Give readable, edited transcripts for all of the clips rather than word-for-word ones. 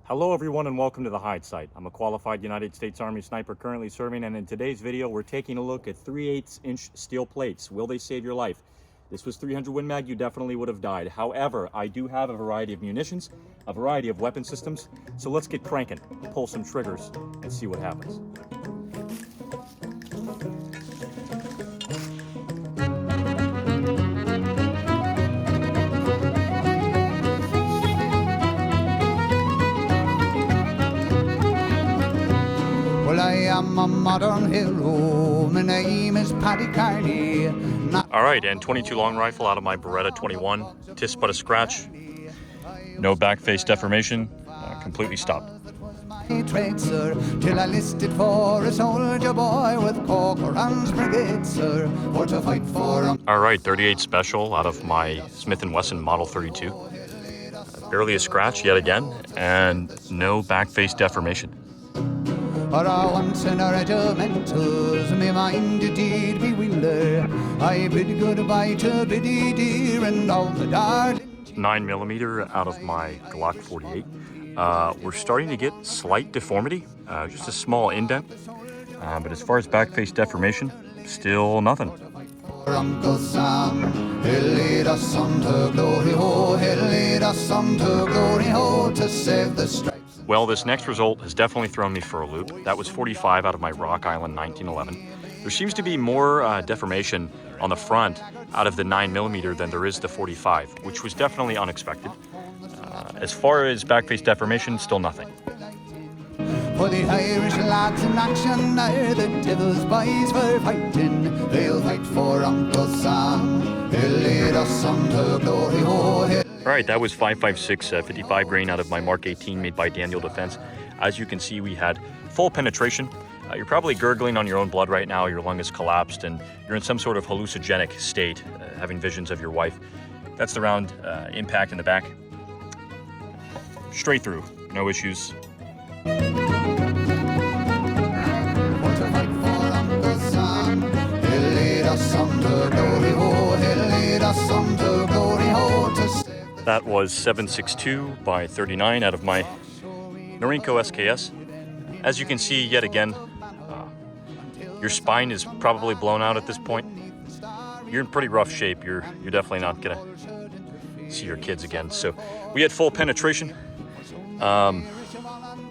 Hello everyone and welcome to the Hide Site. I'm a qualified United States Army sniper currently serving, and in today's video we're taking a look at 3/8-inch steel plates. Will they save your life? This was 300 Win Mag, you definitely would have died. However, I do have a variety of munitions, a variety of weapon systems, so let's get cranking, pull some triggers, and see what happens. Well, I am a modern hero. My name is Paddy Carney. All right, and 22 long rifle out of my Beretta 21. Tis but a scratch. No back face deformation. Completely stopped. My trade, sir, till I listed for a soldier boy with Corcoran's brigade, sir, or to fight for a... All right, 38 special out of my Smith & Wesson Model 32. Barely a scratch yet again, and no back face deformation. For a once in a regimentals, me mind indeed be wheeler. I bid goodbye to Biddy dear and all the darling. 9mm out of my Glock 48. We're starting to get slight deformity, just a small indent. But as far as back face deformation, still nothing. Uncle Sam, he'll lead us on to glory, ho, he'll lead us on to glory, ho, to save the stripes. Well, this next result has definitely thrown me for a loop. That was 45 out of my Rock Island 1911. There seems to be more deformation on the front out of the 9mm than there is the 45, which was definitely unexpected. As far as back face deformation, still nothing. For the Irish lads in action are the devil's boys for fighting. They'll fight for Uncle Sam. He'll lead us on to glory, ho. All right, that was 5.56 55 grain out of my Mark 18 made by Daniel Defense. As you can see, we had full penetration. You're probably gurgling on your own blood right now. Your lung has collapsed and you're in some sort of hallucinogenic state, having visions of your wife. That's the round impact in the back. Straight through, no issues. That was 7.62 by 39 out of my Norinco SKS. As you can see, yet again, your spine is probably blown out at this point. You're in pretty rough shape. You're definitely not gonna see your kids again. So we had full penetration,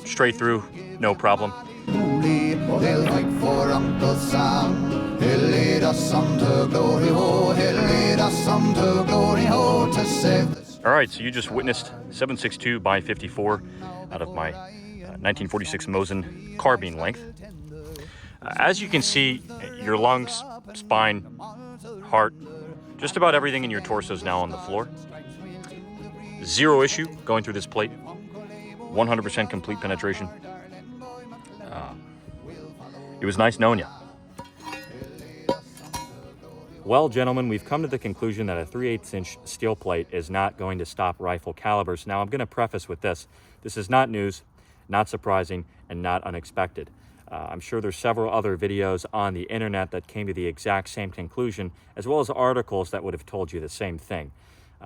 straight through, no problem. They'll fight for Uncle Sam. He'll lead us on to glory, ho. He'll lead us on to glory, ho, to save the... All right, so you just witnessed 7.62 by 54 out of my 1946 Mosin carbine length. As you can see, your lungs, spine, heart, just about everything in your torso is now on the floor. Zero issue going through this plate. 100% complete penetration. It was nice knowing you. Well, gentlemen, we've come to the conclusion that a 3/8-inch steel plate is not going to stop rifle calibers. Now, I'm going to preface with this. This is not news, not surprising, and not unexpected. I'm sure there's several other videos on the internet that came to the exact same conclusion, as well as articles that would have told you the same thing.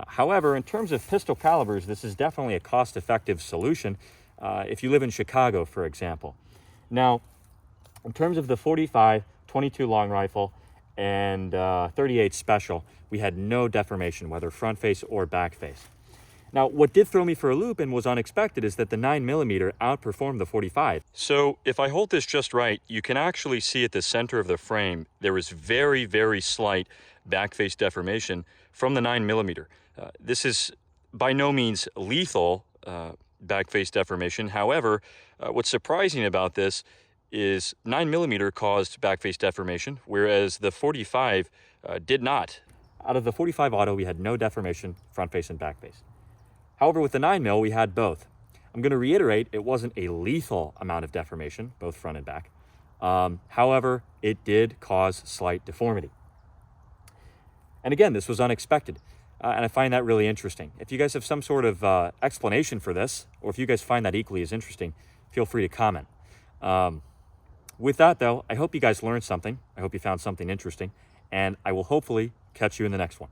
However, in terms of pistol calibers, this is definitely a cost-effective solution if you live in Chicago, for example. Now, in terms of the 45, 22 long rifle, and 38 special, we had no deformation, whether front face or back face. Now, what did throw me for a loop and was unexpected is that the 9mm outperformed the 45. So if I hold this just right, you can actually see at the center of the frame, there is very, very slight back face deformation from the 9mm. This is by no means lethal back face deformation. However, what's surprising about this is 9mm caused back face deformation, whereas the 45 did not. Out of the 45 auto, we had no deformation, front face and back face. However, with the 9mm, we had both. I'm going to reiterate, it wasn't a lethal amount of deformation, both front and back. However, it did cause slight deformity. And again, this was unexpected, and I find that really interesting. If you guys have some sort of explanation for this, or if you guys find that equally as interesting, feel free to comment. With that, though, I hope you guys learned something. I hope you found something interesting, and I will hopefully catch you in the next one.